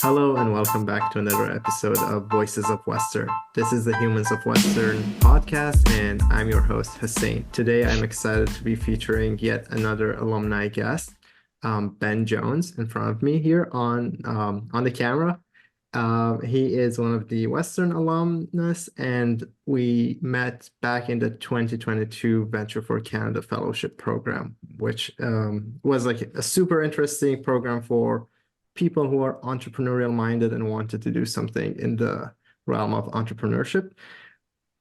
Hello and welcome back to another episode of Voices of Western. This is the Humans of Western podcast, and I'm your host, Hossein. Today, I'm excited to be featuring yet another alumni guest, Ben Jones, in front of me here on the camera. He is one of the Western alumnus, and we met back in the 2022 Venture for Canada Fellowship Program, which was like a super interesting program for people who are entrepreneurial minded and wanted to do something in the realm of entrepreneurship.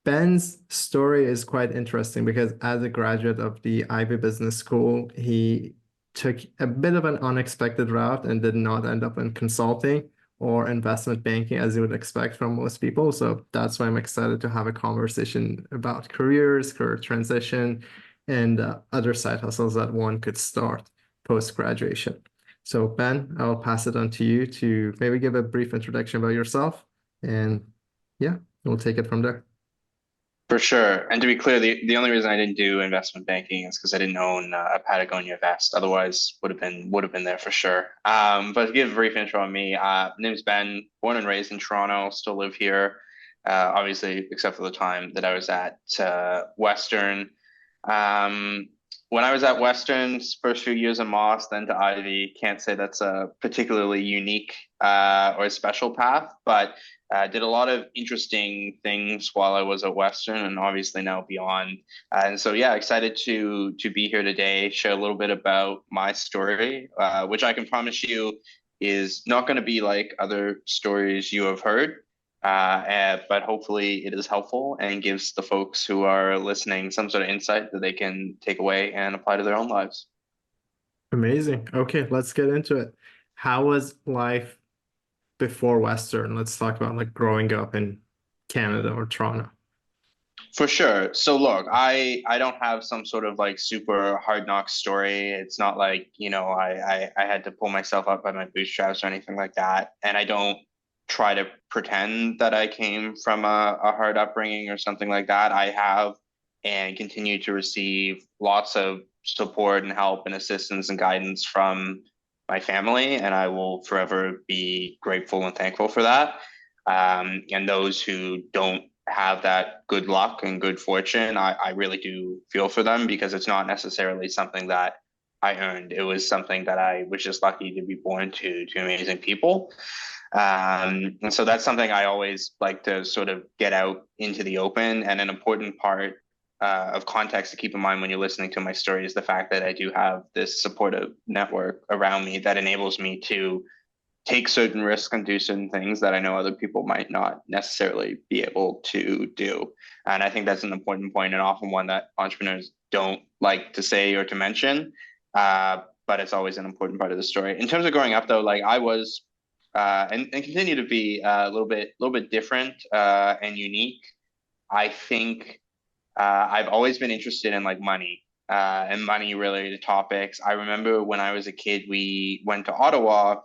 Ben's story is quite interesting because as a graduate of the Ivey Business School, he took a bit of an unexpected route and did not end up in consulting or investment banking as you would expect from most people. So that's why I'm excited to have a conversation about careers, career transition, and other side hustles that one could start post-graduation. So Ben, I'll pass it on to you to maybe give a brief introduction about yourself, and yeah, we'll take it from there. For sure. And to be clear, the only reason I didn't do investment banking is because I didn't own a Patagonia vest. Otherwise, would have been there for sure. But to give a brief intro on me, my name's Ben, born and raised in Toronto, still live here. Obviously, except for the time that I was at Western. Um, when I was at Western's first few years in Moss, then to Ivy, can't say that's a particularly unique or a special path, but did a lot of interesting things while I was at Western, and obviously now beyond. And so, yeah, excited to be here today, share a little bit about my story, which I can promise you is not going to be like other stories you have heard. But hopefully it is helpful and gives the folks who are listening some sort of insight that they can take away and apply to their own lives. Amazing. Okay, let's get into it. How was life before Western? Let's talk about like growing up in Canada or Toronto. For sure. So look, I don't have some sort of like super hard knock story. It's not like, I had to pull myself up by my bootstraps or anything like that. And I don't try to pretend that I came from a hard upbringing or something like that. I have and continue to receive lots of support and help and assistance and guidance from my family, and I will forever be grateful and thankful for that. And those who don't have that good luck and good fortune, I really do feel for them because it's not necessarily something that I earned. It was something that I was just lucky to be born to amazing people. And so that's something I always like to sort of get out into the open. And an important part of context to keep in mind when you're listening to my story is the fact that I do have this supportive network around me that enables me to take certain risks and do certain things that I know other people might not necessarily be able to do. And I think that's an important point and often one that entrepreneurs don't like to say or to mention. But it's always an important part of the story. In terms of growing up, though, like I was, and continue to be a little bit different and unique. I think I've always been interested in like money and money related topics. I remember when I was a kid, we went to Ottawa,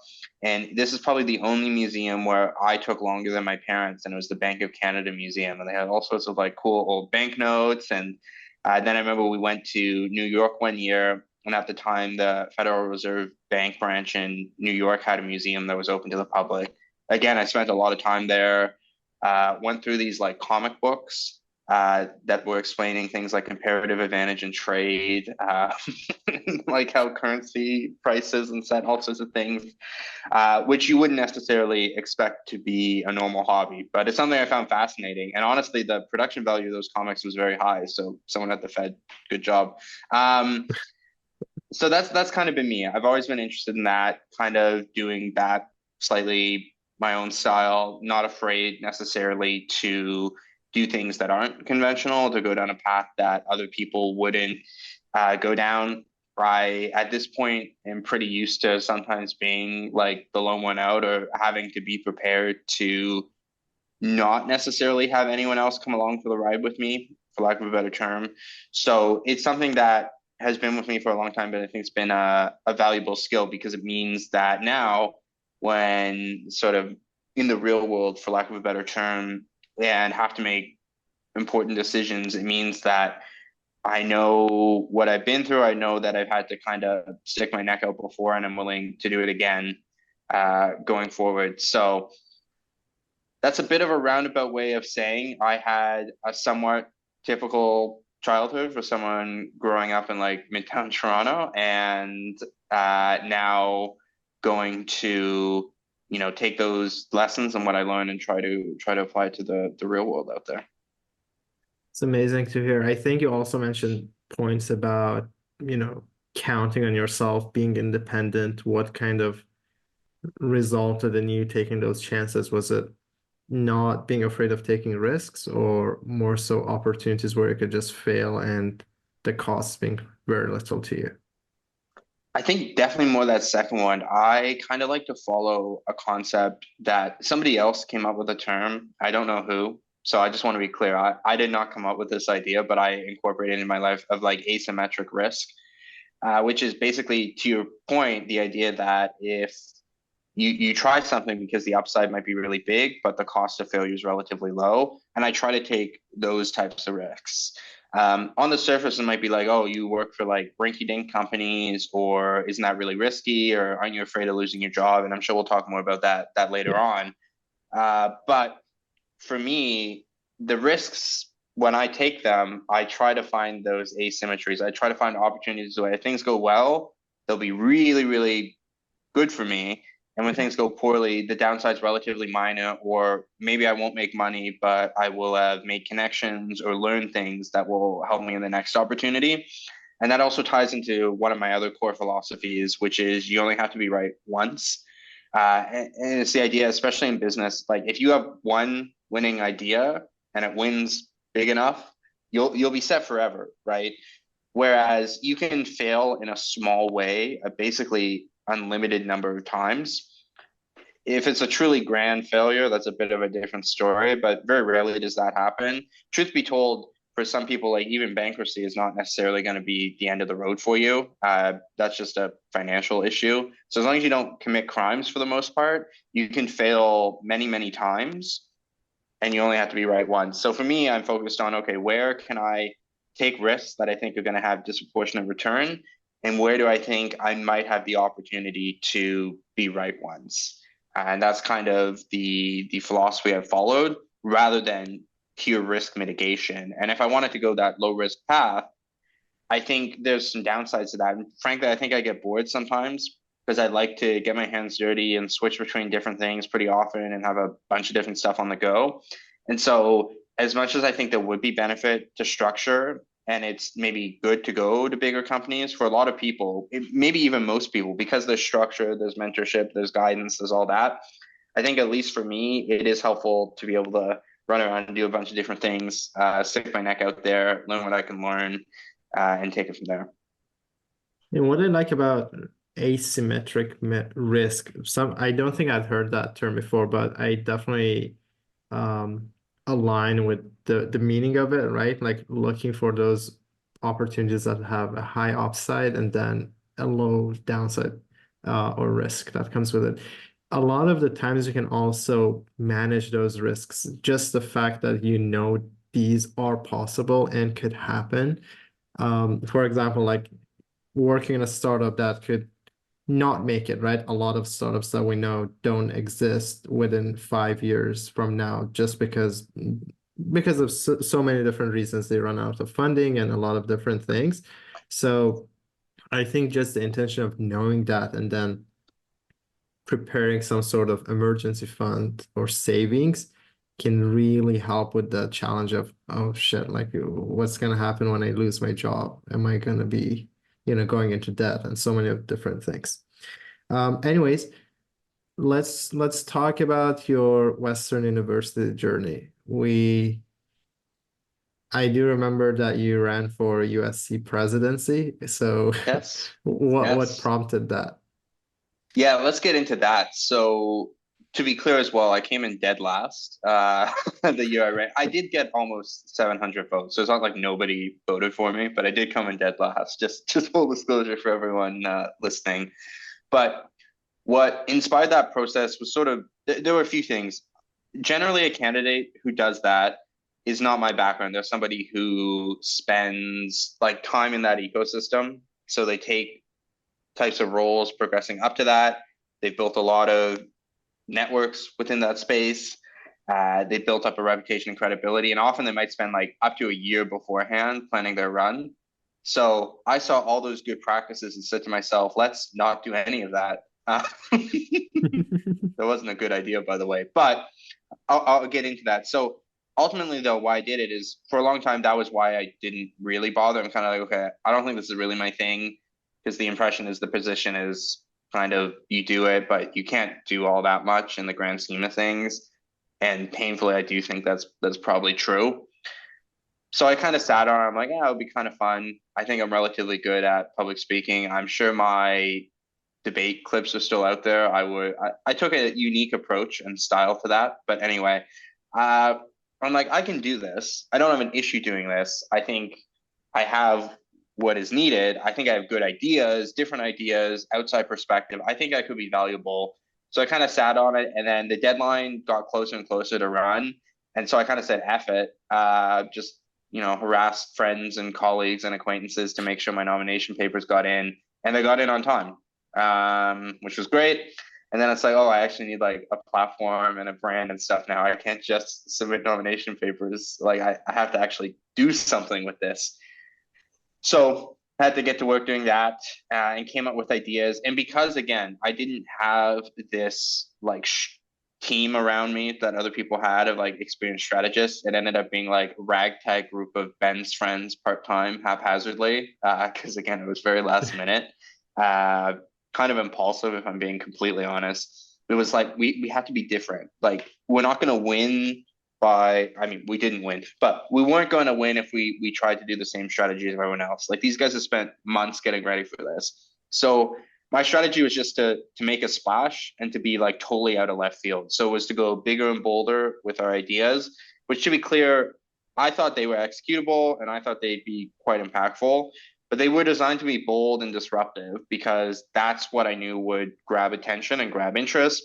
and this is probably the only museum where I took longer than my parents, and it was the Bank of Canada Museum, and they had all sorts of like cool old banknotes. And then I remember we went to New York one year, and at the time, the Federal Reserve Bank branch in New York had a museum that was open to the public. Again, I spent a lot of time there. Went through these like comic books that were explaining things like comparative advantage in trade, like how currency prices and set all sorts of things, which you wouldn't necessarily expect to be a normal hobby. But it's something I found fascinating. And honestly, the production value of those comics was very high. So someone at the Fed, good job. So that's kind of been me. I've always been interested in that, kind of doing that slightly my own style, not afraid necessarily to do things that aren't conventional, to go down a path that other people wouldn't go down. I, at this point, am pretty used to sometimes being like the lone one out or having to be prepared to not necessarily have anyone else come along for the ride with me, for lack of a better term. So it's something that has been with me for a long time, but I think it's been a valuable skill because it means that now, when sort of in the real world, for lack of a better term, and have to make important decisions, it means that I know what I've been through. I know that I've had to kind of stick my neck out before, and I'm willing to do it again. going forward. So that's a bit of a roundabout way of saying I had a somewhat typical childhood for someone growing up in like Midtown Toronto, and now going to take those lessons and what I learned and try to apply it to the real world out there. It's amazing to hear. I think you also mentioned points about, you know, counting on yourself, being independent. What kind of resulted in you taking those chances? Was it not being afraid of taking risks, or more so opportunities where you could just fail and the costs being very little to you? I think definitely more that second one. I kind of like to follow a concept that somebody else came up with a term. I don't know who. So I just want to be clear. I did not come up with this idea, but I incorporated it in my life of like asymmetric risk, which is basically, to your point, the idea that if you try something because the upside might be really big, but the cost of failure is relatively low. And I try to take those types of risks. On the surface, it might be like, oh, you work for like rinky-dink companies, or isn't that really risky, or aren't you afraid of losing your job? And I'm sure we'll talk more about that later on. But for me, the risks, when I take them, I try to find those asymmetries. I try to find opportunities where if things go well, they'll be really, really good for me. And when things go poorly, the downside's relatively minor, or maybe I won't make money, but I will have made connections or learn things that will help me in the next opportunity. And that also ties into one of my other core philosophies, which is you only have to be right once. And it's the idea, especially in business, like if you have one winning idea and it wins big enough, you'll be set forever, right? Whereas you can fail in a small way, basically unlimited number of times. If it's a truly grand failure, that's a bit of a different story, but very rarely does that happen. Truth be told, for some people, like even bankruptcy is not necessarily going to be the end of the road for you. That's just a financial issue. So as long as you don't commit crimes for the most part, you can fail many, many times and you only have to be right once. So for me, I'm focused on, okay, where can I take risks that I think are going to have disproportionate return? And where do I think I might have the opportunity to be right once? And that's kind of the philosophy I've followed rather than pure risk mitigation. And if I wanted to go that low risk path, I think there's some downsides to that. And frankly, I think I get bored sometimes because I like to get my hands dirty and switch between different things pretty often and have a bunch of different stuff on the go. And so, as much as I think there would be benefit to structure, and it's maybe good to go to bigger companies for a lot of people, maybe even most people, because there's structure, there's mentorship, there's guidance, there's all that. I think at least for me, it is helpful to be able to run around and do a bunch of different things, stick my neck out there, learn what I can learn, and take it from there. And what I like about asymmetric risk, I don't think I've heard that term before, but I definitely um, align with the meaning of it, right? Like looking for those opportunities that have a high upside and then a low downside or risk that comes with it. A lot of the times you can also manage those risks. Just the fact that you know these are possible and could happen. For example, like working in a startup that could not make it, right? A lot of startups that we know don't exist within 5 years from now just because of so many different reasons. They run out of funding and a lot of different things. So I think just the intention of knowing that and then preparing some sort of emergency fund or savings can really help with the challenge of, oh shit, like what's going to happen when I lose my job? Am I going to be, going into debt and so many of different things. Anyways, let's talk about your Western University journey. I do remember that you ran for USC presidency. So Yes. what Yes. prompted that? Yeah, let's get into that. So to be clear as well, I came in dead last the year I ran. I did get almost 700 votes, so it's not like nobody voted for me, but I did come in dead last. Just full disclosure for everyone listening. But what inspired that process was sort of there were a few things. Generally, a candidate who does that is not my background. There's somebody who spends like time in that ecosystem, so they take types of roles progressing up to that. They've built a lot of networks within that space. They built up a reputation and credibility, and often they might spend like up to a year beforehand planning their run. So I saw all those good practices and said to myself, let's not do any of that. That wasn't a good idea, by the way, but I'll get into that. So ultimately, though, why I did it is for a long time, that was why I didn't really bother. I'm kind of like, okay, I don't think this is really my thing, because the impression is the position is kind of you do it, but you can't do all that much in the grand scheme of things. And painfully, I do think that's probably true. So I kind of sat on it. I'm like, yeah, it would be kind of fun. I think I'm relatively good at public speaking. I'm sure my debate clips are still out there. I took a unique approach and style to that. But anyway, uh, I'm like, I can do this. I don't have an issue doing this. I think I have what is needed. I think I have good ideas, different ideas, outside perspective. I think I could be valuable. So I kind of sat on it, and then the deadline got closer and closer to run. And so I kind of said, F it, just, harassed friends and colleagues and acquaintances to make sure my nomination papers got in, and they got in on time, which was great. And then it's like, oh, I actually need like a platform and a brand and stuff now. I can't just submit nomination papers. Like I have to actually do something with this. So I had to get to work doing that, and came up with ideas. And because, again, I didn't have this like team around me that other people had of like experienced strategists, it ended up being like a ragtag group of Ben's friends part-time haphazardly, because again, it was very last minute, kind of impulsive, if I'm being completely honest. It was like we had to be different. Like we're not going to win we didn't win, but we weren't going to win if we tried to do the same strategy as everyone else. Like these guys have spent months getting ready for this. So my strategy was just to make a splash and to be like totally out of left field. So it was to go bigger and bolder with our ideas, which, to be clear, I thought they were executable and I thought they'd be quite impactful, but they were designed to be bold and disruptive because that's what I knew would grab attention and grab interest.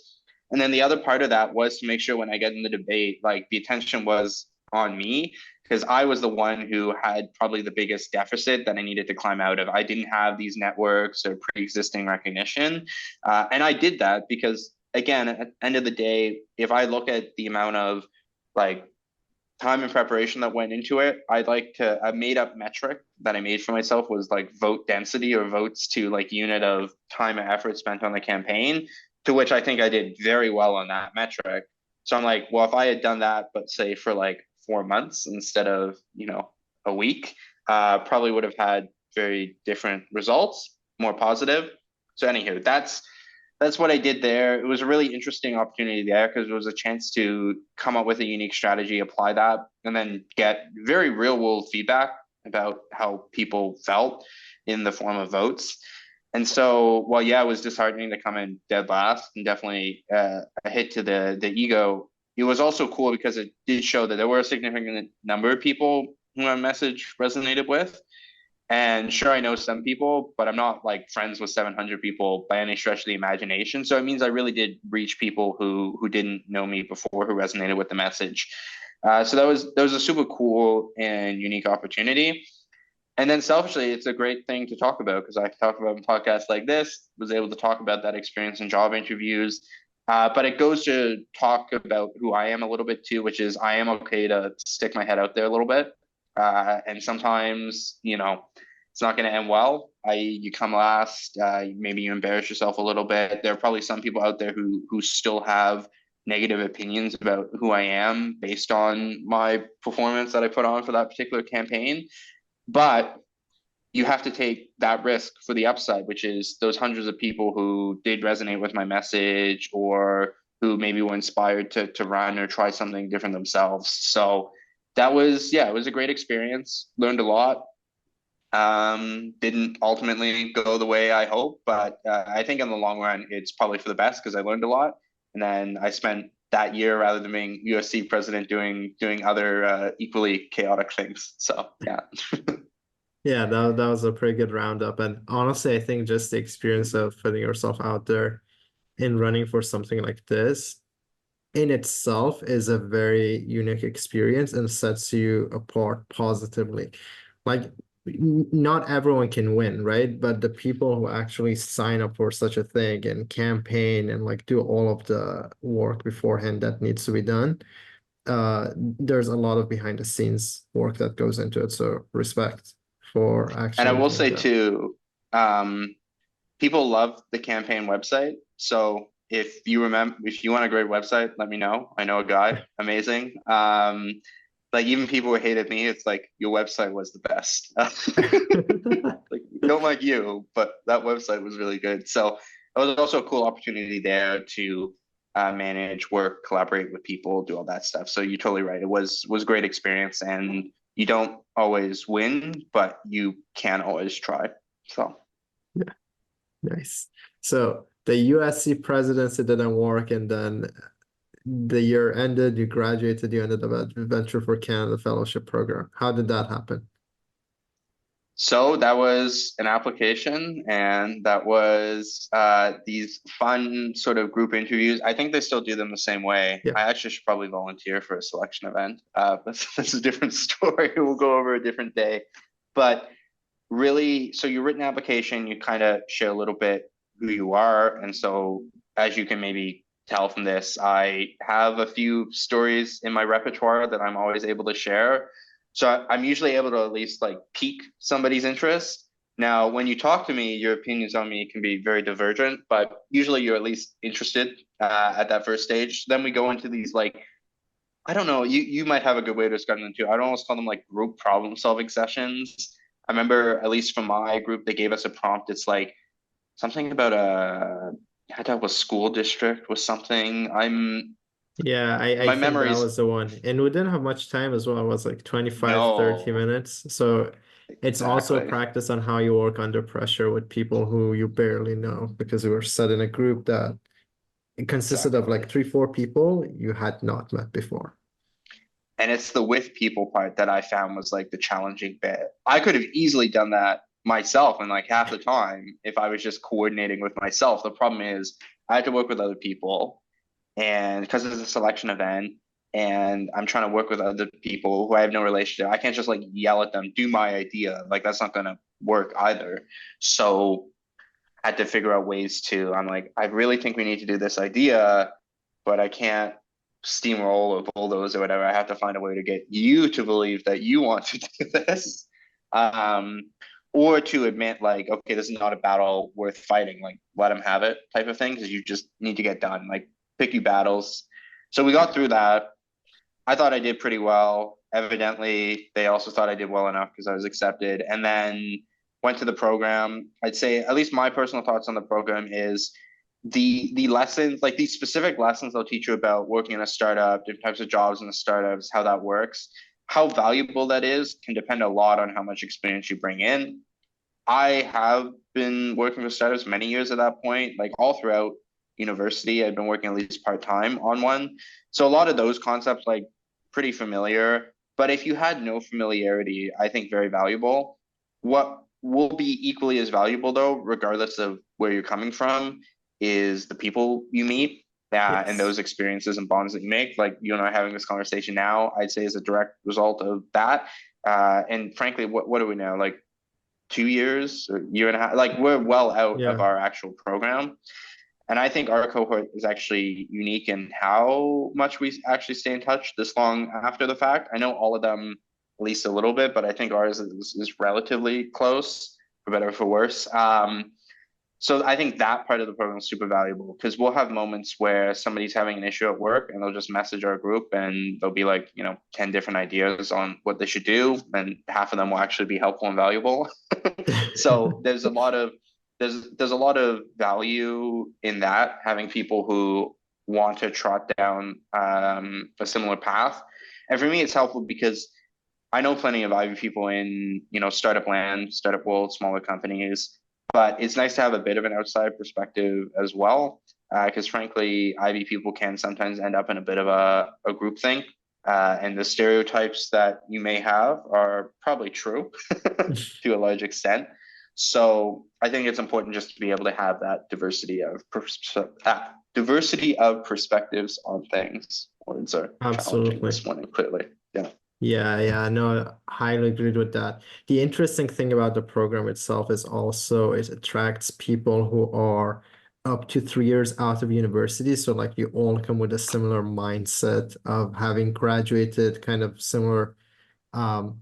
And then the other part of that was to make sure when I get in the debate, like the attention was on me, because I was the one who had probably the biggest deficit that I needed to climb out of. I didn't have these networks or pre-existing recognition. And I did that because, again, at the end of the day, if I look at the amount of like time and preparation that went into it, a made up metric that I made for myself was like vote density, or votes to like unit of time and effort spent on the campaign, to which I think I did very well on that metric. So I'm like, well, if I had done that, but say for like 4 months instead of, a week, probably would have had very different results, more positive. So anywho, that's what I did there. It was a really interesting opportunity there because it was a chance to come up with a unique strategy, apply that, and then get very real world feedback about how people felt in the form of votes. And so, well, yeah, it was disheartening to come in dead last, and definitely a hit to the ego. It was also cool because it did show that there were a significant number of people who my message resonated with. And sure, I know some people, but I'm not like friends with 700 people by any stretch of the imagination. So it means I really did reach people who didn't know me before, who resonated with the message. So that was a super cool and unique opportunity. And then selfishly, it's a great thing to talk about because I can talk about in podcasts like this, was able to talk about that experience in job interviews. But it goes to talk about who I am a little bit too, which is I am okay to stick my head out there a little bit. And sometimes, it's not going to end well. You come last, maybe you embarrass yourself a little bit. There are probably some people out there who still have negative opinions about who I am based on my performance that I put on for that particular campaign. But you have to take that risk for the upside, which is those hundreds of people who did resonate with my message or who maybe were inspired to run or try something different themselves. So it was a great experience. Learned a lot. Didn't ultimately go the way I hoped, but I think in the long run, it's probably for the best because I learned a lot. And then I spent that year, rather than being USC president, doing other equally chaotic things. So yeah. Yeah, that was a pretty good roundup. And honestly, I think just the experience of putting yourself out there and running for something like this in itself is a very unique experience and sets you apart positively. Like not everyone can win, right? But the people who actually sign up for such a thing and campaign and like do all of the work beforehand that needs to be done, there's a lot of behind the scenes work that goes into it. So respect for And I actually will doing say that. too, people love the campaign website. So if you want a great website, let me know. I know a guy, amazing. Like even people who hated me, it's like your website was the best. Like don't like you, but that website was really good. So it was also a cool opportunity there to manage, work, collaborate with people, do all that stuff. So you're totally right. It was a great experience, and you don't always win, but you can always try. So. Yeah, nice. So the USC presidency didn't work, and then the year ended, you graduated, you ended up at Venture for Canada Fellowship Program. How did that happen? So that was an application, and that was these fun sort of group interviews. I think they still do them the same way. Yeah. I actually should probably volunteer for a selection event. But that's a different story. We'll go over a different day. But really, so your written application, you kind of share a little bit who you are. And so, as you can maybe tell from this, I have a few stories in my repertoire that I'm always able to share. So I'm usually able to at least like pique somebody's interest. Now, when you talk to me, your opinions on me can be very divergent, but usually you're at least interested at that first stage. Then we go into these like, I don't know, you might have a good way to describe them too. I'd almost call them like group problem solving sessions. I remember, at least from my group, they gave us a prompt. It's like something about had to have a school district with something. Yeah, I My think that memories, was the one. And we didn't have much time as well. It was like 25, 30 no, minutes. So it's also a exactly, practice on how you work under pressure with people who you barely know because we were set in a group that it consisted of exactly. like three, four people you had not met before. And it's the with people part that I found was like the challenging bit. I could have easily done that myself in like half the time if I was just coordinating with myself. The problem is I had to work with other people, and because it's a selection event and I'm trying to work with other people who I have no relationship, I can't just like yell at them, do my idea. Like that's not gonna work either. So I had to figure out ways to, I'm like, I really think we need to do this idea, but I can't steamroll or bulldoze or whatever. I have to find a way to get you to believe that you want to do this. Um, or to admit like, okay, this is not a battle worth fighting, like let them have it type of thing, because you just need to get done. Like pick your battles. So we got through that. I thought I did pretty well. Evidently, they also thought I did well enough because I was accepted. And then went to the program. I'd say at least my personal thoughts on the program is the lessons, like these specific lessons they'll teach you about working in a startup, different types of jobs in the startups, how that works, how valuable that is can depend a lot on how much experience you bring in. I have been working for startups many years at that point, like all throughout university. I've been working at least part time on one. So a lot of those concepts, like pretty familiar. But if you had no familiarity, I think very valuable. What will be equally as valuable, though, regardless of where you're coming from, is the people you meet and Yes. those experiences and bonds that you make. Like you and I having this conversation now, I'd say is a direct result of that. And frankly, what do we know? Like 2 years or year and a half, like we're well out of Yeah. our actual program. And I think our cohort is actually unique in how much we actually stay in touch this long after the fact. I know all of them at least a little bit, but I think ours is relatively close, for better or for worse. So I think that part of the program is super valuable because we'll have moments where somebody's having an issue at work and they'll just message our group and there'll be like, 10 different ideas on what they should do. And half of them will actually be helpful and valuable. So there's a lot of value in that, having people who want to trot down a similar path. And for me, it's helpful because I know plenty of Ivy people in, startup land, startup world, smaller companies, but it's nice to have a bit of an outside perspective as well. Because frankly, Ivy people can sometimes end up in a bit of a group thing. And the stereotypes that you may have are probably true to a large extent. So I think it's important just to be able to have that diversity of perspectives on things. Words are challenging Absolutely. this morning, clearly. Yeah. Yeah, no, I highly agreed with that. The interesting thing about the program itself is also it attracts people who are up to 3 years out of university. So like you all come with a similar mindset of having graduated, kind of similar, um,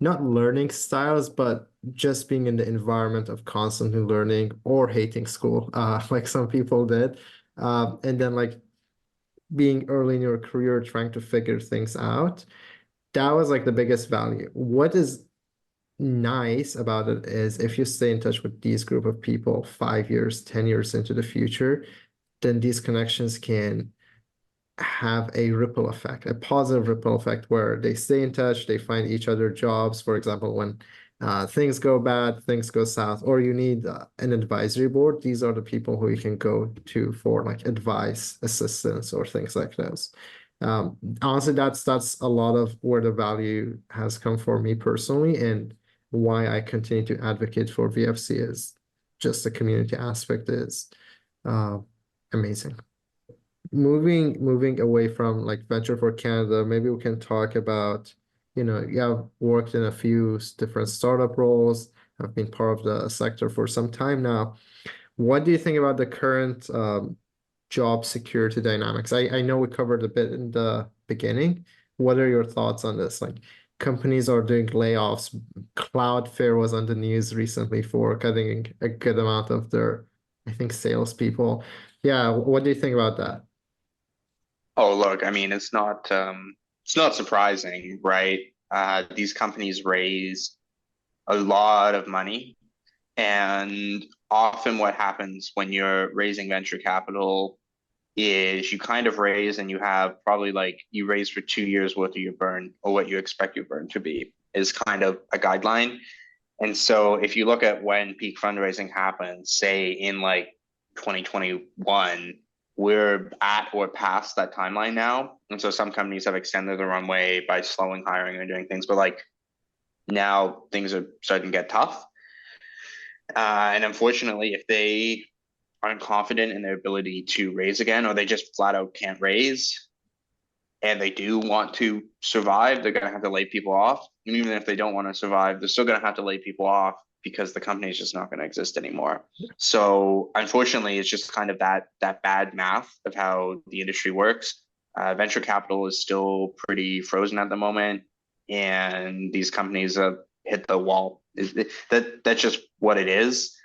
not learning styles, but just being in the environment of constantly learning or hating school, like some people did. And then like being early in your career, trying to figure things out. That was like the biggest value. What is nice about it is if you stay in touch with these group of people 5 years, 10 years into the future, then these connections can have a ripple effect, a positive ripple effect where they stay in touch, they find each other jobs. For example, when things go bad, things go south, or you need an advisory board, these are the people who you can go to for like advice, assistance, or things like those. Honestly, that's a lot of where the value has come for me personally, and why I continue to advocate for VFC is just the community aspect is uh, amazing. Moving away from like venture for Canada, maybe we can talk about, you have worked in a few different startup roles, have been part of the sector for some time now. What do you think about the current job security dynamics? I know we covered a bit in the beginning. What are your thoughts on this? Like companies are doing layoffs. Cloudflare was on the news recently for cutting a good amount of their, I think, salespeople. Yeah, what do you think about that? Oh, look, I mean, it's not surprising, right? These companies raise a lot of money, and often what happens when you're raising venture capital is you kind of raise and you have probably like you raise for 2 years worth of your burn or what you expect your burn to be is kind of a guideline. And so if you look at when peak fundraising happens, say in like 2021, we're at or past that timeline now. And so some companies have extended the runway by slowing hiring and doing things, but like now things are starting to get tough. And unfortunately, if they aren't confident in their ability to raise again, or they just flat out can't raise, and they do want to survive, they're going to have to lay people off. And even if they don't want to survive, they're still going to have to lay people off because the company is just not going to exist anymore. So unfortunately, it's just kind of that bad math of how the industry works. Venture capital is still pretty frozen at the moment, and these companies have hit the wall. That's just what it is.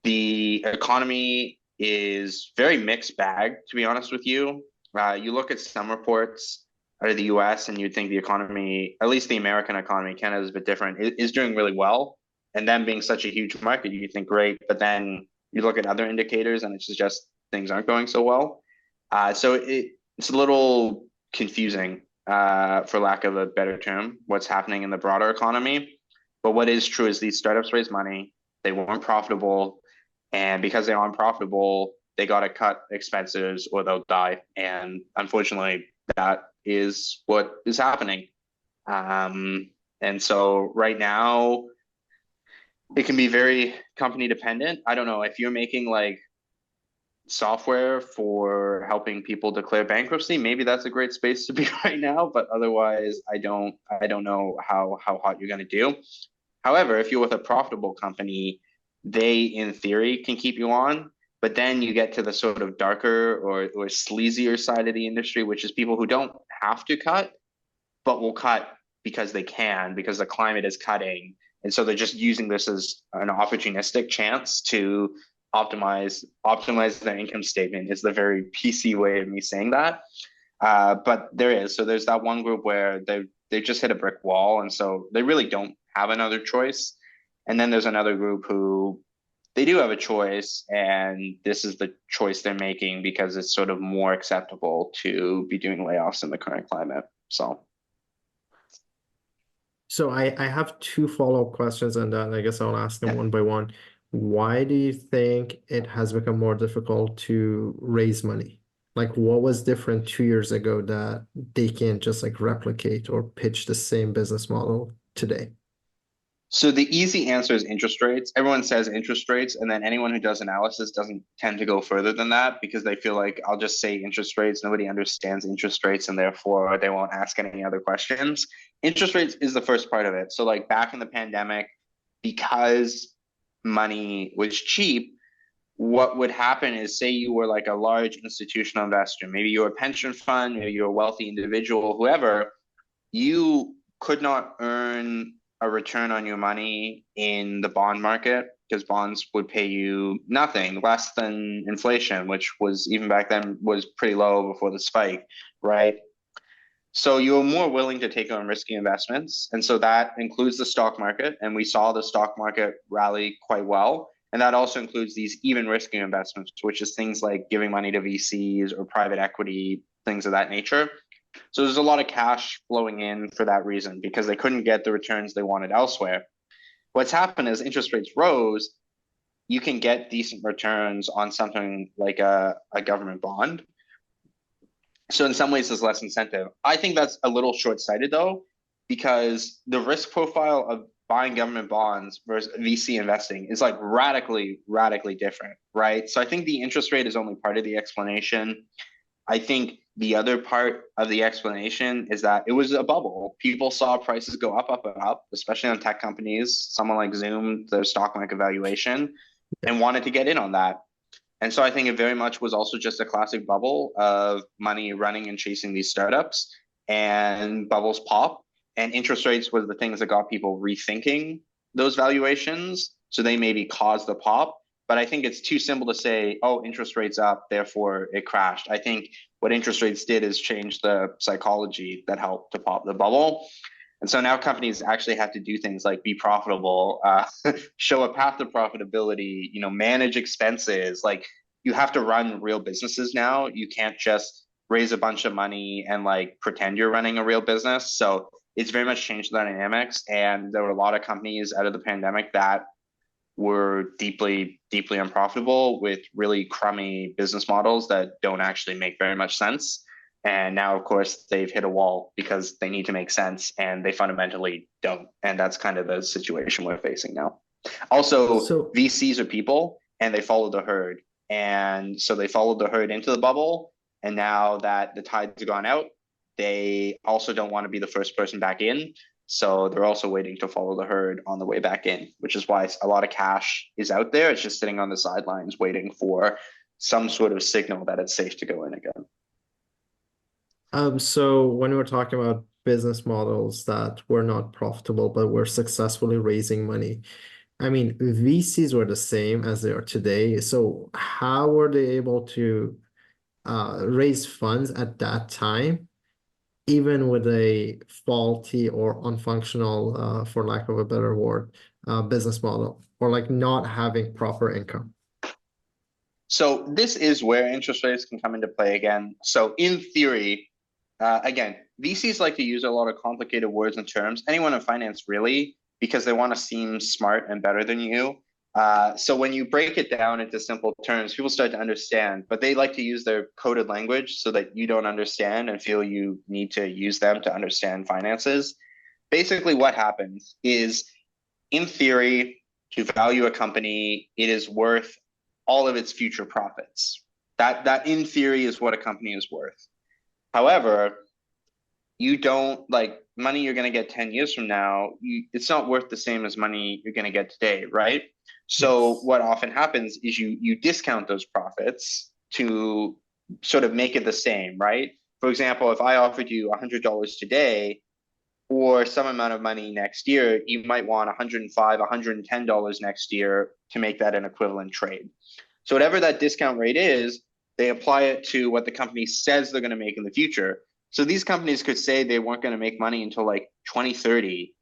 The economy is very mixed bag, to be honest with you. You look at some reports out of the US and you'd think the economy, at least the American economy, Canada is a bit different, is doing really well. And them being such a huge market, you think great. But then you look at other indicators and it's just things aren't going so well. It's a little confusing, for lack of a better term, what's happening in the broader economy. But what is true is these startups raise money, they weren't profitable. And because they aren't profitable, they got to cut expenses or they'll die. And unfortunately, that is what is happening. And so right now, it can be very company dependent. I don't know if you're making like software for helping people declare bankruptcy, maybe that's a great space to be right now. But otherwise, I don't know how hot you're going to do. However, if you're with a profitable company, they in theory can keep you on, but then you get to the sort of darker or sleazier side of the industry, which is people who don't have to cut, but will cut because they can, because the climate is cutting. And so they're just using this as an opportunistic chance to optimize their income statement is the very PC way of me saying that. But there is. So there's that one group where they just hit a brick wall, and so they really don't have another choice. And then there's another group who they do have a choice, and this is the choice they're making because it's sort of more acceptable to be doing layoffs in the current climate. So So I have two follow-up questions on that, and I guess I'll ask them yeah. one by one. Why do you think it has become more difficult to raise money? Like what was different 2 years ago that they can't just like replicate or pitch the same business model today? So the easy answer is interest rates. Everyone says interest rates, and then anyone who does analysis doesn't tend to go further than that because they feel like I'll just say interest rates. Nobody understands interest rates, and therefore they won't ask any other questions. Interest rates is the first part of it. So like back in the pandemic, because money was cheap, what would happen is say you were like a large institutional investor, maybe you're a pension fund, maybe you're a wealthy individual, whoever, you could not earn a return on your money in the bond market because bonds would pay you nothing less than inflation, which was even back then was pretty low before the spike, right? So you're more willing to take on risky investments. And so that includes the stock market. And we saw the stock market rally quite well. And that also includes these even riskier investments, which is things like giving money to VCs or private equity, things of that nature. So there's a lot of cash flowing in for that reason because they couldn't get the returns they wanted elsewhere. What's happened is interest rates rose, you can get decent returns on something like a government bond. So in some ways, there's less incentive. I think that's a little short-sighted though, because the risk profile of buying government bonds versus VC investing is like radically, radically different, right? So I think the interest rate is only part of the explanation. I think the other part of the explanation is that it was a bubble. People saw prices go up, up, and up, especially on tech companies. Someone like Zoom, their stock market valuation, and wanted to get in on that. And so I think it very much was also just a classic bubble of money running and chasing these startups, and bubbles pop. And interest rates was the things that got people rethinking those valuations. So they maybe caused the pop. But I think it's too simple to say, oh, interest rates up, therefore it crashed. I think what interest rates did is change the psychology that helped to pop the bubble. And so now companies actually have to do things like be profitable, show a path to profitability, manage expenses. Like you have to run real businesses now. You can't just raise a bunch of money and like pretend you're running a real business. So it's very much changed the dynamics. And there were a lot of companies out of the pandemic that were deeply, deeply unprofitable with really crummy business models that don't actually make very much sense. And now, of course, they've hit a wall because they need to make sense and they fundamentally don't. And that's kind of the situation we're facing now. Also, So, VCs are people and they follow the herd. And so they followed the herd into the bubble. And now that the tide's gone out, they also don't want to be the first person back in. So they're also waiting to follow the herd on the way back in, which is why a lot of cash is out there. It's just sitting on the sidelines waiting for some sort of signal that it's safe to go in again. so when we're talking about business models that were not profitable but were successfully raising money, I mean, VCs were the same as they are today. So how were they able to raise funds at that time, even with a faulty or unfunctional, for lack of a better word, business model, or like not having proper income? So this is where interest rates can come into play again. So in theory, again, VCs like to use a lot of complicated words and terms. Anyone in finance really, because they want to seem smart and better than you. So when you break it down into simple terms, people start to understand, but they like to use their coded language so that you don't understand and feel you need to use them to understand finances. Basically, what happens is, in theory, to value a company, it is worth all of its future profits. That in theory is what a company is worth. However, you don't like money you're going to get 10 years from now, it's not worth the same as money you're going to get today, right? So Yes. what often happens is you discount those profits to sort of make it the same, right? For example, if I offered you $100 today or some amount of money next year, you might want 105, $110 next year to make that an equivalent trade. So whatever that discount rate is, they apply it to what the company says they're going to make in the future. So these companies could say they weren't going to make money until like 2030,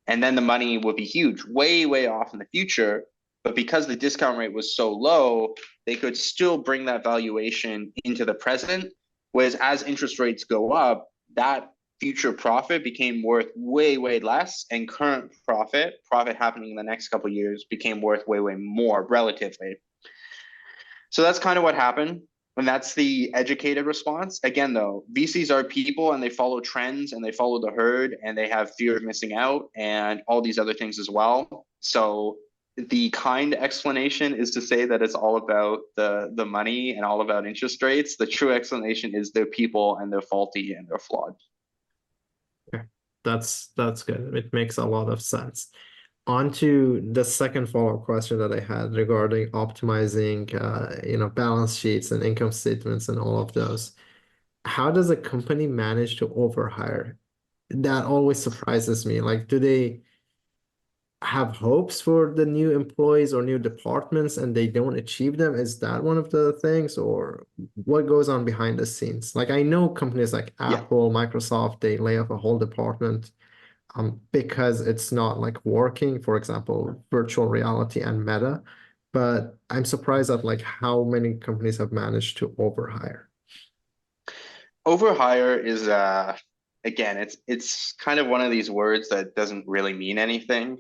and then the money would be huge, way, way off in the future. But because the discount rate was so low, they could still bring that valuation into the present. Whereas as interest rates go up, that future profit became worth way, way less, and current profit happening in the next couple of years became worth way, way more relatively. So that's kind of what happened. And that's the educated response. Again, though, VCs are people and they follow trends and they follow the herd and they have fear of missing out and all these other things as well. So the kind explanation is to say that it's all about the money and all about interest rates. The true explanation is they're people and they're faulty and they're flawed. Okay. That's good. It makes a lot of sense. On to the second follow-up question that I had regarding optimizing, balance sheets and income statements and all of those. How does a company manage to overhire? That always surprises me. Like, do they have hopes for the new employees or new departments and they don't achieve them? Is that one of the things, or what goes on behind the scenes? Like, I know companies like Yeah. Apple, Microsoft, they lay off a whole department because it's not like working, for example, virtual reality and Meta. But I'm surprised at like how many companies have managed to overhire. Overhire is again, it's kind of one of these words that doesn't really mean anything.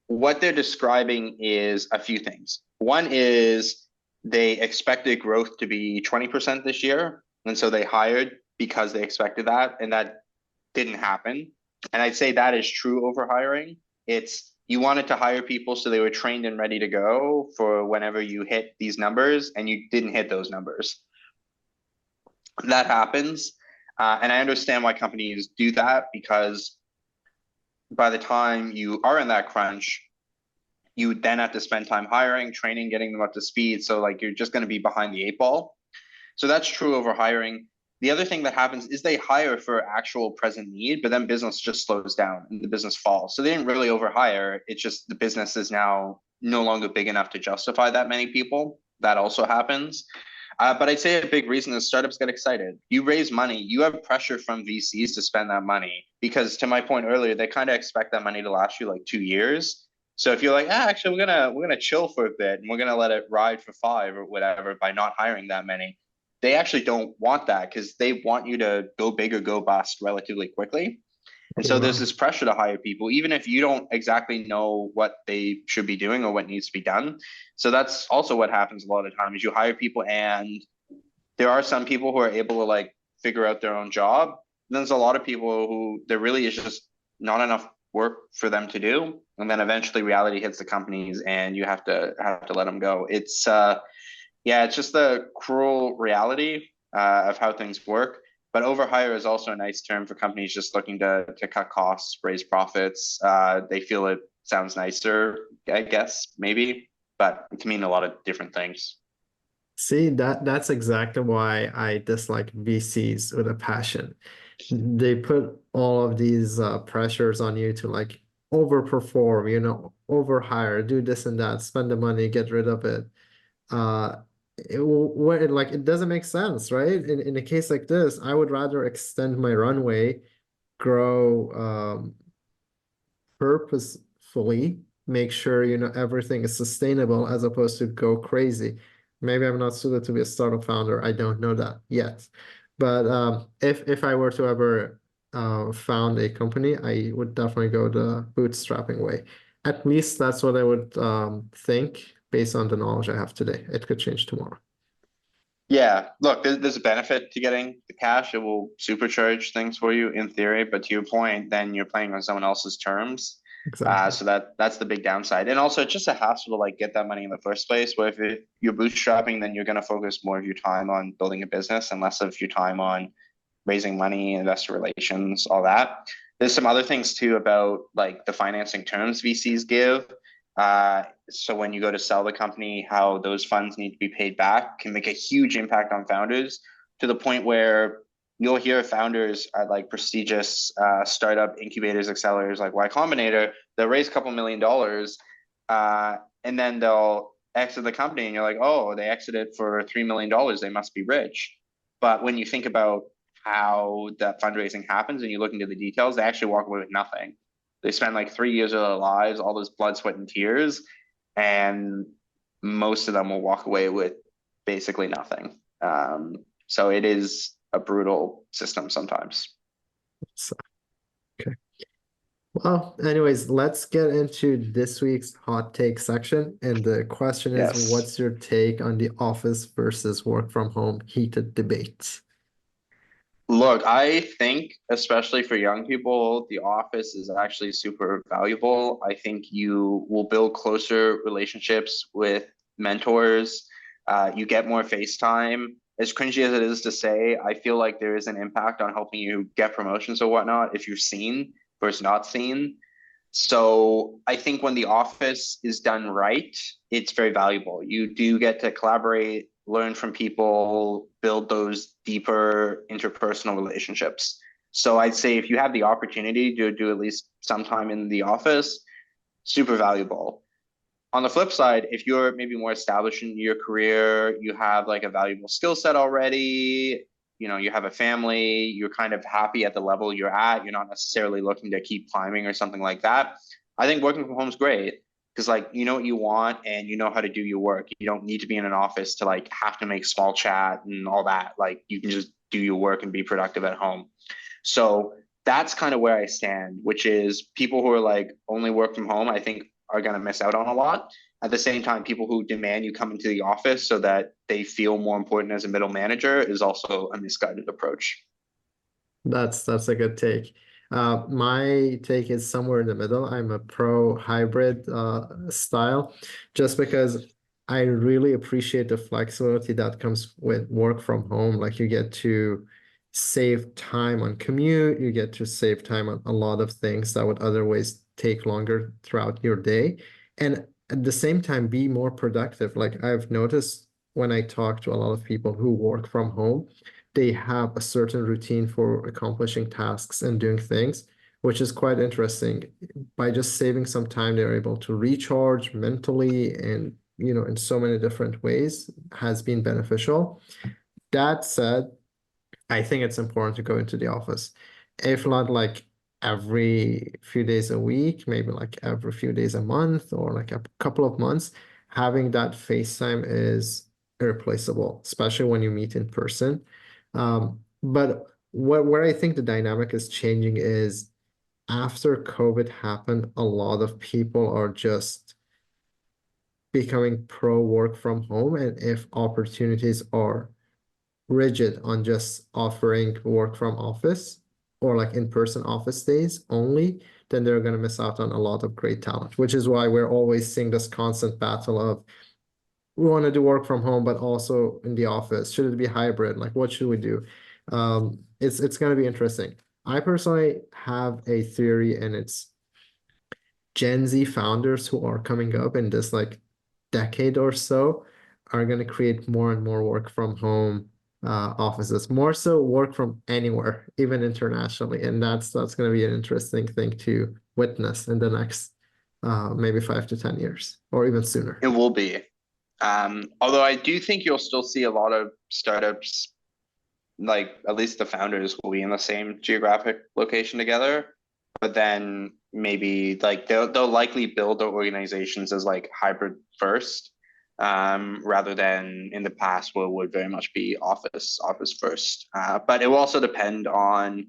What they're describing is a few things. One is they expected growth to be 20% this year, and so they hired because they expected that, and that didn't happen. And I'd say that is true overhiring. It's you wanted to hire people so they were trained and ready to go for whenever you hit these numbers, and you didn't hit those numbers. That happens. And I understand why companies do that because by the time you are in that crunch, you then have to spend time hiring, training, getting them up to speed. So like you're just going to be behind the eight ball. So that's true over hiring. The other thing that happens is they hire for actual present need, but then business just slows down and the business falls. So they didn't really overhire. It's just the business is now no longer big enough to justify that many people. That also happens. But I'd say a big reason is startups get excited. You raise money, you have pressure from VCs to spend that money because, to my point earlier, they kind of expect that money to last you like 2 years. So if you're like, actually, we're gonna chill for a bit and we're gonna let it ride for five or whatever by not hiring that many, they actually don't want that because they want you to go big or go bust relatively quickly. And Oh, so there's wow. this pressure to hire people, even if you don't exactly know what they should be doing or what needs to be done. So that's also what happens a lot of times. You hire people and there are some people who are able to like figure out their own job. And there's a lot of people who there really is just not enough work for them to do. And then eventually reality hits the companies and you have to let them go. It's yeah, it's just the cruel reality of how things work. But overhire is also a nice term for companies just looking to cut costs, raise profits. They feel it sounds nicer, I guess, maybe, but it can mean a lot of different things. See, that's exactly why I dislike VCs with a passion. They put all of these pressures on you to like overperform, overhire, do this and that, spend the money, get rid of it. Uh, where it doesn't make sense, right? In a case like this, I would rather extend my runway, grow purposefully, make sure everything is sustainable as opposed to go crazy. Maybe I'm not suited to be a startup founder. I don't know that yet. But if I were to ever found a company, I would definitely go the bootstrapping way. At least that's what I would think based on the knowledge I have today. It could change tomorrow. Yeah, look, there's a benefit to getting the cash. It will supercharge things for you in theory, but to your point, then you're playing on someone else's terms. Exactly. So that's the big downside. And also, it's just a hassle to like get that money in the first place. Where if you're bootstrapping, then you're going to focus more of your time on building a business and less of your time on raising money, investor relations, all that. There's some other things too about like the financing terms VCs give. So when you go to sell the company, how those funds need to be paid back can make a huge impact on founders to the point where you'll hear founders at like prestigious startup incubators, accelerators like Y Combinator, they'll raise a couple $1 million and then they'll exit the company and you're like, oh, they exited for $3 million. They must be rich. But when you think about how that fundraising happens and you look into the details, they actually walk away with nothing. They spend like 3 years of their lives, all this blood, sweat, and tears, and most of them will walk away with basically nothing. So it is a brutal system sometimes. So, okay. Well, anyways, let's get into this week's hot take section. And the question is, Yes. what's your take on the office versus work from home heated debate? Look, I think, especially for young people, the office is actually super valuable. I think you will build closer relationships with mentors. You get more face time. As cringy as it is to say, I feel like there is an impact on helping you get promotions or whatnot if you're seen versus not seen. So I think when the office is done right, it's very valuable. You do get to collaborate, learn from people, build those deeper interpersonal relationships. So I'd say if you have the opportunity to do at least some time in the office, super valuable. On the flip side, if you're maybe more established in your career, you have like a valuable skill set already, you have a family, you're kind of happy at the level you're at, you're not necessarily looking to keep climbing or something like that. I think working from home is great because like you know what you want and you know how to do your work. You don't need to be in an office to like have to make small chat and all that. Like you can just do your work and be productive at home. So that's kind of where I stand, which is people who are like only work from home, I think are going to miss out on a lot. At the same time, people who demand you come into the office so that they feel more important as a middle manager is also a misguided approach. That's a good take. My take is somewhere in the middle. I'm a pro hybrid style, just because I really appreciate the flexibility that comes with work from home. Like you get to save time on commute, you get to save time on a lot of things that would otherwise take longer throughout your day, and at the same time be more productive. Like I've noticed when I talk to a lot of people who work from home they have a certain routine for accomplishing tasks and doing things, which is quite interesting. By just saving some time, they're able to recharge mentally and, in so many different ways has been beneficial. That said, I think it's important to go into the office. If not like every few days a week, maybe like every few days a month or like a couple of months, having that FaceTime is irreplaceable, especially when you meet in person. But where I think the dynamic is changing is after COVID happened, a lot of people are just becoming pro work from home. And if opportunities are rigid on just offering work from office or like in-person office days only, then they're going to miss out on a lot of great talent, which is why we're always seeing this constant battle of we want to do work from home, but also in the office. Should it be hybrid? Like, what should we do? It's going to be interesting. I personally have a theory, and it's Gen Z founders who are coming up in this like decade or so are going to create more and more work from home offices, more so work from anywhere, even internationally. And that's going to be an interesting thing to witness in the next maybe 5 to 10 years or even It sooner. will be. Although I do think you'll still see a lot of startups, like at least the founders will be in the same geographic location together, but then maybe like they'll likely build their organizations as like hybrid first, rather than in the past where it would very much be office first. But it will also depend on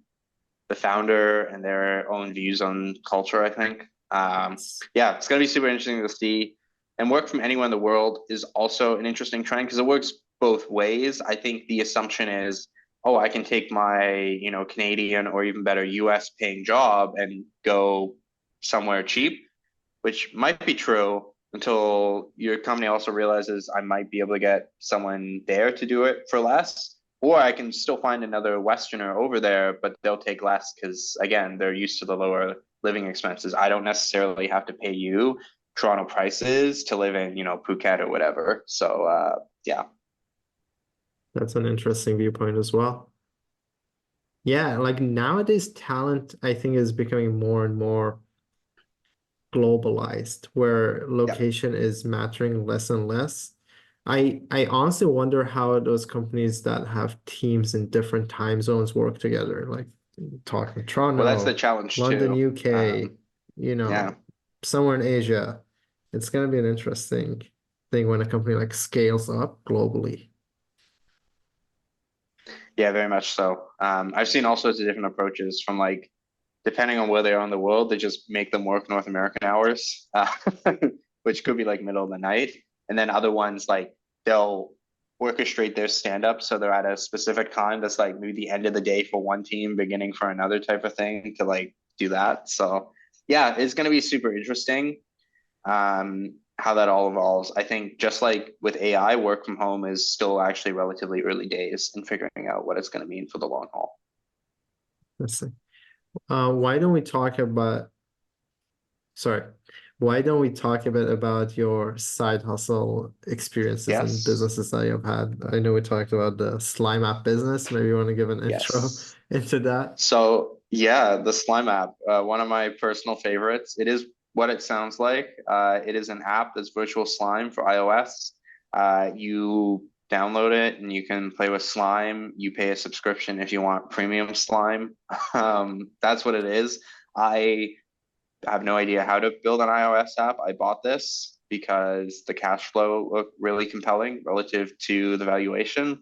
the founder and their own views on culture, I think. Yeah, it's going to be super interesting to see. And work from anywhere in the world is also an interesting trend because it works both ways. I think the assumption is, oh, I can take my, Canadian or even better US paying job and go somewhere cheap, which might be true until your company also realizes I might be able to get someone there to do it for less. Or I can still find another Westerner over there, but they'll take less because, again, they're used to the lower living expenses. I don't necessarily have to pay you Toronto prices to live in, Phuket or whatever. So, yeah. That's an interesting viewpoint as well. Yeah, like nowadays, talent, I think, is becoming more and more globalized, where Yeah. location is mattering less and less. I honestly wonder how those companies that have teams in different time zones work together, like talking Well, that's the Toronto, challenge London, too. UK, Yeah. somewhere in Asia. It's going to be an interesting thing when a company like scales up globally. Yeah, very much so. I've seen all sorts of different approaches from like depending on where they are in the world, they just make them work North American hours, which could be like middle of the night. And then other ones, like they'll orchestrate their stand up so they're at a specific time that's like maybe the end of the day for one team, beginning for another type of thing to like do that. So yeah, it's going to be super interesting how that all evolves. I think just like with AI, work from home is still actually relatively early days in figuring out what it's going to mean for the long haul. Let's see. Why don't we talk about, sorry, why don't we talk a bit about your side hustle experiences and Yes. businesses that you've had? I know we talked about the slime app business. Maybe you want to give an intro Yes. into that? So yeah, the Slime app, one of my personal favorites. It is what it sounds like. It is an app that's virtual slime for iOS. You download it and you can play with slime. You pay a subscription if you want premium slime. That's what it is. I have no idea how to build an iOS app. I bought this because the cash flow looked really compelling relative to the valuation.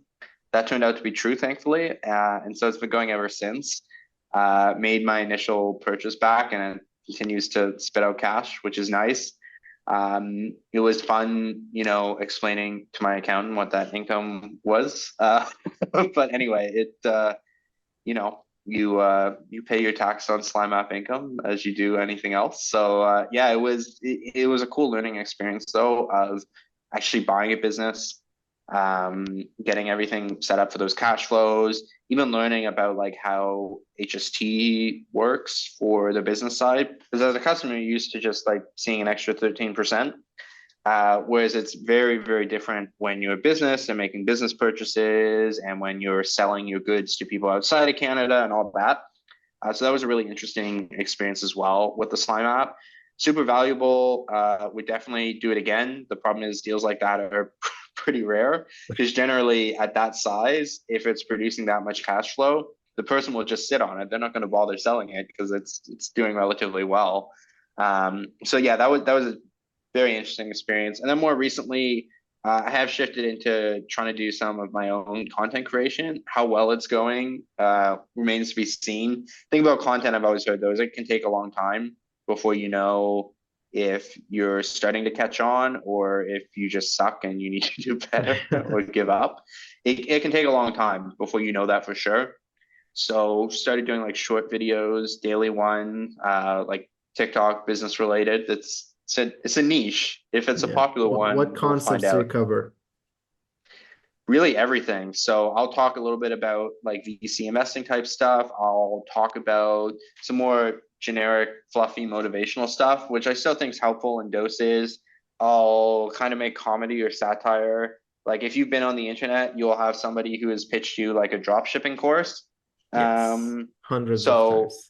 That turned out to be true, thankfully. And so it's been going ever since. Made my initial purchase back and it continues to spit out cash, which is nice. It was fun, explaining to my accountant what that income was. But anyway, you pay your tax on Slime app income as you do anything else. So yeah, it was a cool learning experience though of actually buying a business, getting everything set up for those cash flows, even learning about like how HST works for the business side. Because as a customer, you're used to just like seeing an extra 13%. Whereas it's very, very different when you're a business and making business purchases and when you're selling your goods to people outside of Canada and all that. So that was a really interesting experience as well with the Slime app. Super valuable. Would definitely do it again. The problem is deals like that are pretty rare because generally at that size, if it's producing that much cash flow, the person will just sit on it. They're not going to bother selling it because it's doing relatively well. So yeah, that was a very interesting experience. And then more recently, I have shifted into trying to do some of my own content creation. How well it's going remains to be seen. Thing about content, I've always heard though, is it can take a long time before you know if you're starting to catch on or if you just suck and you need to do better or give up. It can take a long time before you know that for sure. So started doing like short videos, daily one, like TikTok business related. It's a niche. If it's a Yeah. popular What one, we'll find concepts do you out. cover? Really everything. So I'll talk a little bit about like VC investing type stuff. I'll talk about some more generic, fluffy, motivational stuff, which I still think is helpful in doses. I'll kind of make comedy or satire. Like if you've been on the internet, you'll have somebody who has pitched you like a drop shipping course. Yes. Um, Hundreds of so times.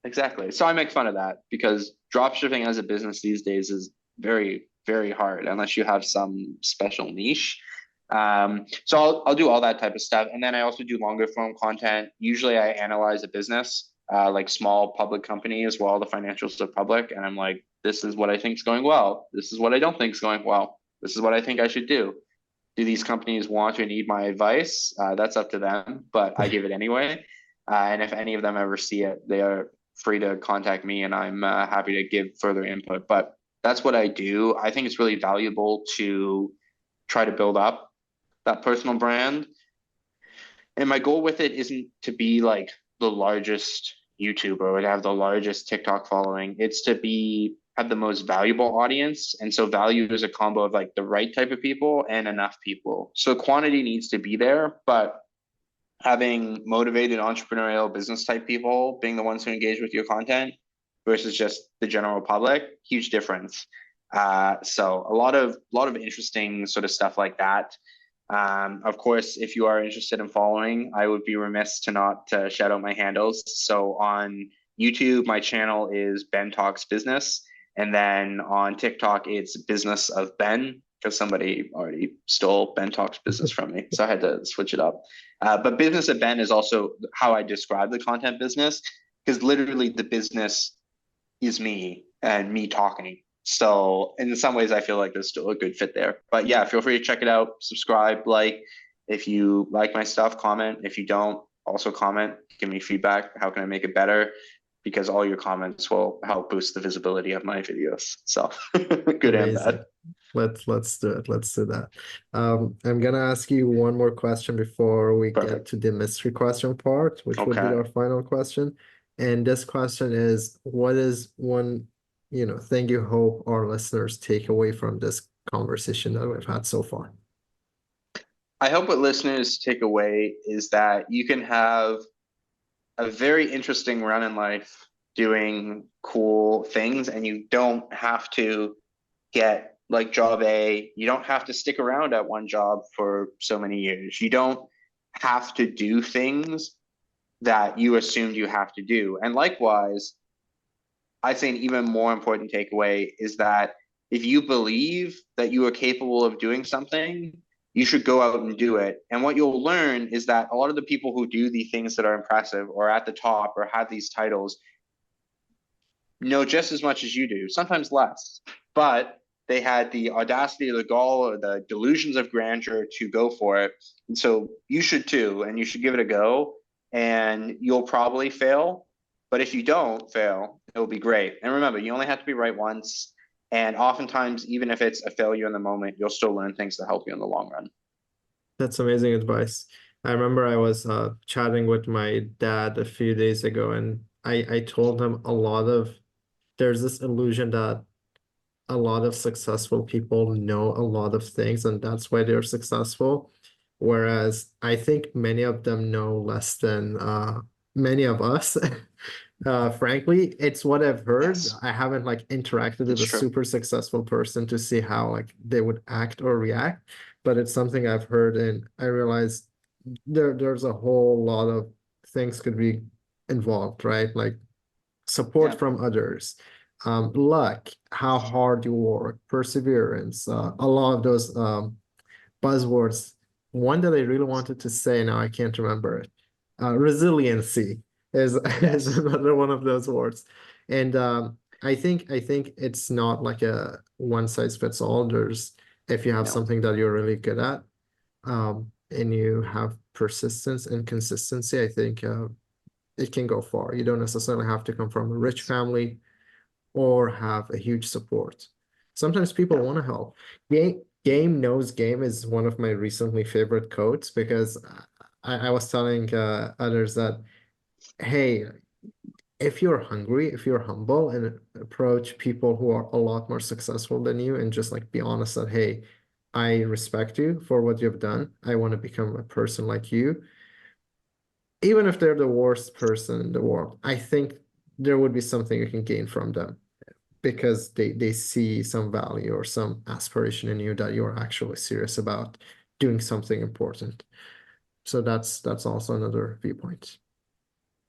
exactly. So I make fun of that because drop shipping as a business these days is very, very hard unless you have some special niche. So I'll do all that type of stuff. And then I also do longer form content. Usually I analyze a business, like small public company as well. The financials are public. And I'm like, this is what I think is going well. This is what I don't think is going well. This is what I think I should do. Do these companies want or need my advice? That's up to them, but I give it anyway. And if any of them ever see it, they are free to contact me and I'm happy to give further input. But that's what I do. I think it's really valuable to try to build up that personal brand. And my goal with it isn't to be like the largest YouTuber or to have the largest TikTok following. It's to be have the most valuable audience. And so value is a combo of like the right type of people and enough people. So quantity needs to be there, but having motivated entrepreneurial business type people being the ones who engage with your content versus just the general public, huge difference. So a lot of interesting sort of stuff like that. Of course, if you are interested in following, I would be remiss to not shout out my handles. So on YouTube, my channel is Ben Talks Business. And then on TikTok, it's Business of Ben because somebody already stole Ben Talks Business from me. So I had to switch it up. But Business of Ben is also how I describe the content business because literally the business is me and me talking. So in some ways, I feel like there's still a good fit there. But yeah, feel free to check it out, subscribe, like. If you like my stuff, comment. If you don't, also comment, give me feedback. How can I make it better? because all your comments will help boost the visibility of my videos. So good and Amazing. bad. Let's do it. Let's do that. I'm gonna ask you one more question before we get Perfect. to the mystery question part, which would be Okay. our final question. And this question is, what is one, thing you hope our listeners take away from this conversation that we've had so far? I hope what listeners take away is that you can have a very interesting run in life doing cool things, and you don't have to get like job A. You don't have to stick around at one job for so many years. You don't have to do things that you assumed you have to do. And likewise, I'd say an even more important takeaway is that if you believe that you are capable of doing something, you should go out and do it. And what you'll learn is that a lot of the people who do the things that are impressive or at the top or have these titles know just as much as you do, sometimes less. But they had the audacity or the gall or the delusions of grandeur to go for it. And so you should too, and you should give it a go. And you'll probably fail. But if you don't fail, it'll be great. And remember, you only have to be right once. And oftentimes, even if it's a failure in the moment, you'll still learn things to help you in the long run. That's amazing advice. I remember I was chatting with my dad a few days ago, and I told him there's this illusion that a lot of successful people know a lot of things, and that's why they're successful. Whereas I think many of them know less than many of us. Frankly, it's what I've heard. Yes, I haven't like interacted with it's a true. super successful person to see how like they would act or react, but it's something I've heard, and I realized there's a whole lot of things could be involved, right? Like support Yeah, from others, luck, how hard you work, perseverance, a lot of those buzzwords. One that I really wanted to say, now I can't remember it. Resiliency is yes. another one of those words. And I think it's not like a one size fits all. There's if you have No. something that you're really good at, and you have persistence and consistency, I think it can go far. You don't necessarily have to come from a rich family or have a huge support. Sometimes people Yeah. want to help. Game knows game is one of my recently favorite quotes because I was telling others that, hey, if you're hungry, if you're humble and approach people who are a lot more successful than you and just like be honest that, hey, I respect you for what you've done. I want to become a person like you. Even if they're the worst person in the world, I think there would be something you can gain from them because they see some value or some aspiration in you that you're actually serious about doing something important. So that's also another viewpoint.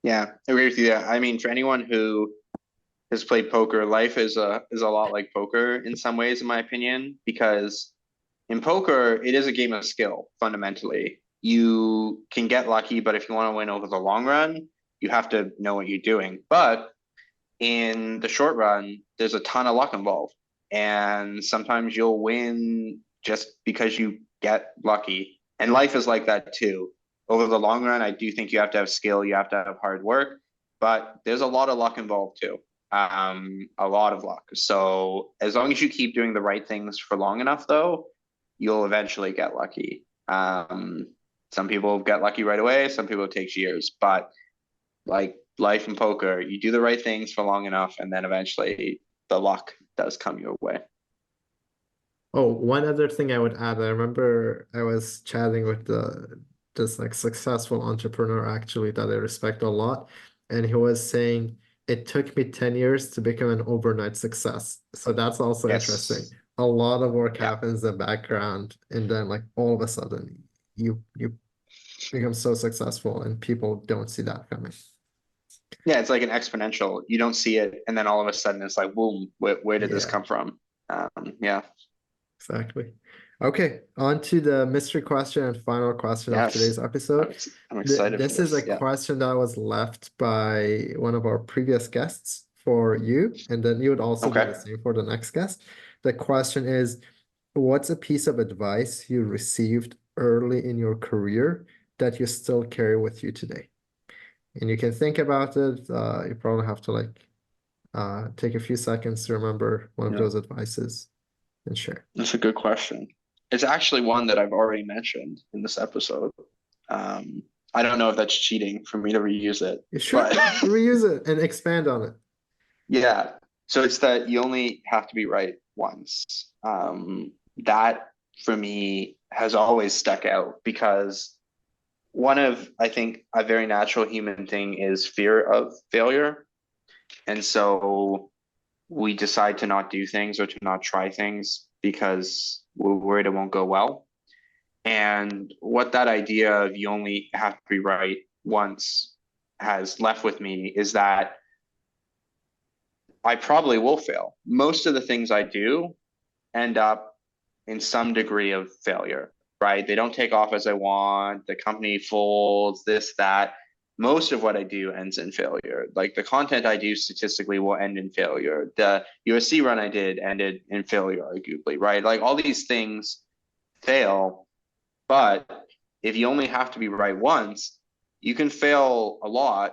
Yeah, I agree with you there. I mean, for anyone who has played poker, life is a lot like poker in some ways, in my opinion, because in poker, it is a game of skill fundamentally. You can get lucky, but if you want to win over the long run, you have to know what you're doing. But in the short run, there's a ton of luck involved. And sometimes you'll win just because you get lucky. And life is like that too. Over the long run, I do think you have to have skill, you have to have hard work, but there's a lot of luck involved too. A lot of luck. So as long as you keep doing the right things for long enough, though, you'll eventually get lucky. Some people get lucky right away, some people it takes years, but like life and poker, you do the right things for long enough, and then eventually the luck does come your way. Oh, one other thing I would add, I remember I was chatting with this like successful entrepreneur actually that I respect a lot, and he was saying it took me 10 years to become an overnight success. So that's also interesting. Yes. A lot of work Yeah. happens in the background, and then like all of a sudden you become so successful and people don't see that coming. Yeah, it's like an exponential. You don't see it, and then all of a sudden it's like, boom, where did this Yeah. come from? Yeah. Exactly. Okay, on to the mystery question and final question of Yes. today's episode. I'm excited for This is a this. Yeah. question that was left by one of our previous guests for you, and then you would also do the Okay. same for the next guest. The question is, what's a piece of advice you received early in your career that you still carry with you today? And you can think about it. You probably have to take a few seconds to remember one of Yeah, those advices and share. that's a good question. It's actually one that I've already mentioned in this episode. Um, I don't know if that's cheating for me to reuse it, You should but reuse it and expand on it. yeah. So it's that you only have to be right once. That for me has always stuck out because one of, I think, a very natural human thing is fear of failure. And so we decide to not do things or to not try things because we're worried it won't go well. And what that idea of you only have to be right once has left with me is that I probably will fail. Most of the things I do end up in some degree of failure, right? They don't take off as I want, the company folds, this, that. Most of what I do ends in failure. Like the content I do statistically will end in failure. The USC run I did ended in failure, arguably, right? Like all these things fail, but if you only have to be right once, you can fail a lot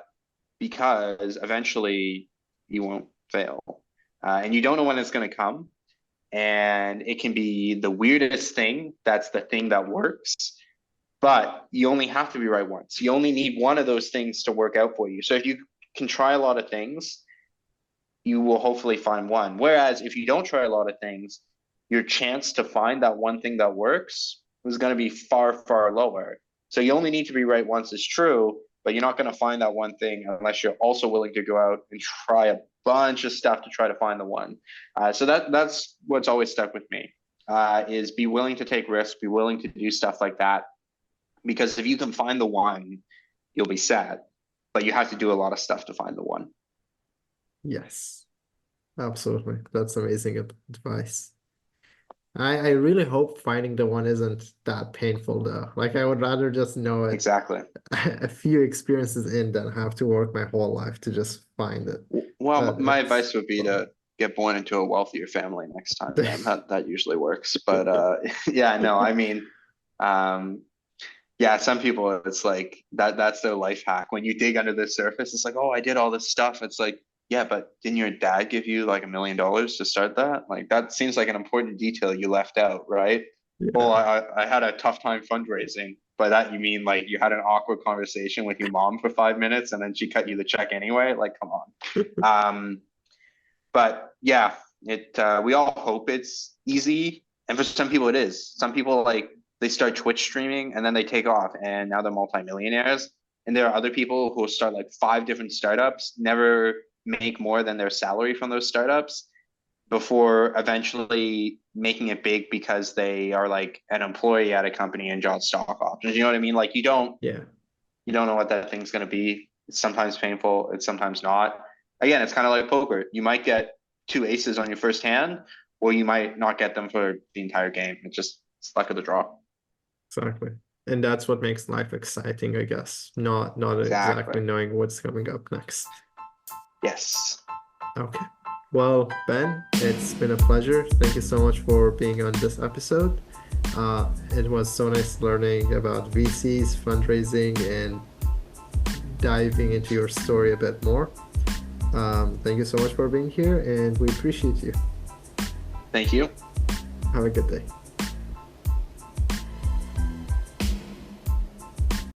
because eventually you won't fail. And you don't know when it's going to come. And it can be the weirdest thing. That's the thing that works. But you only have to be right once. You only need one of those things to work out for you. So if you can try a lot of things, you will hopefully find one. Whereas if you don't try a lot of things, your chance to find that one thing that works is going to be far, far lower. So you only need to be right once is true, but you're not going to find that one thing unless you're also willing to go out and try a bunch of stuff to try to find the one. So that's what's always stuck with me, is be willing to take risks, be willing to do stuff like that. Because if you can find the one, you'll be sad, but you have to do a lot of stuff to find the one. Yes, absolutely. That's amazing advice. I really hope finding the one isn't that painful though. Like I would rather just know it Exactly. a few experiences in than have to work my whole life to just find it. Well, But my it's advice would be fun. to get born into a wealthier family next time. Then that usually works. But yeah, no, I mean, um, yeah, some people it's like that's their life hack. When you dig under the surface, it's like, oh, I did all this stuff. It's like, yeah, but didn't your dad give you like $1 million to start that? Like that seems like an important detail you left out, right? Oh, Yeah, I had a tough time fundraising. By that you mean like you had an awkward conversation with your mom for 5 minutes and then she cut you the check anyway? Like, come on. Um, but yeah, it we all hope it's easy, and for some people it is. Some people like they start Twitch streaming and then they take off, and now they're multimillionaires. And there are other people who start like 5 different startups, never make more than their salary from those startups before eventually making it big because they are like an employee at a company and got stock options. You know what I mean? Like yeah, you don't know what that thing's going to be. It's sometimes painful. It's sometimes not. Again, it's kind of like poker. You might get 2 aces on your first hand, or you might not get them for the entire game. It's luck of the draw. exactly. And that's what makes life exciting, I guess. Not Exactly. exactly knowing what's coming up next. Yes. Okay. Well, Ben, it's been a pleasure. Thank you so much for being on this episode. It was so nice learning about VCs, fundraising, and diving into your story a bit more. Thank you so much for being here, and we appreciate you. Thank you. Have a good day.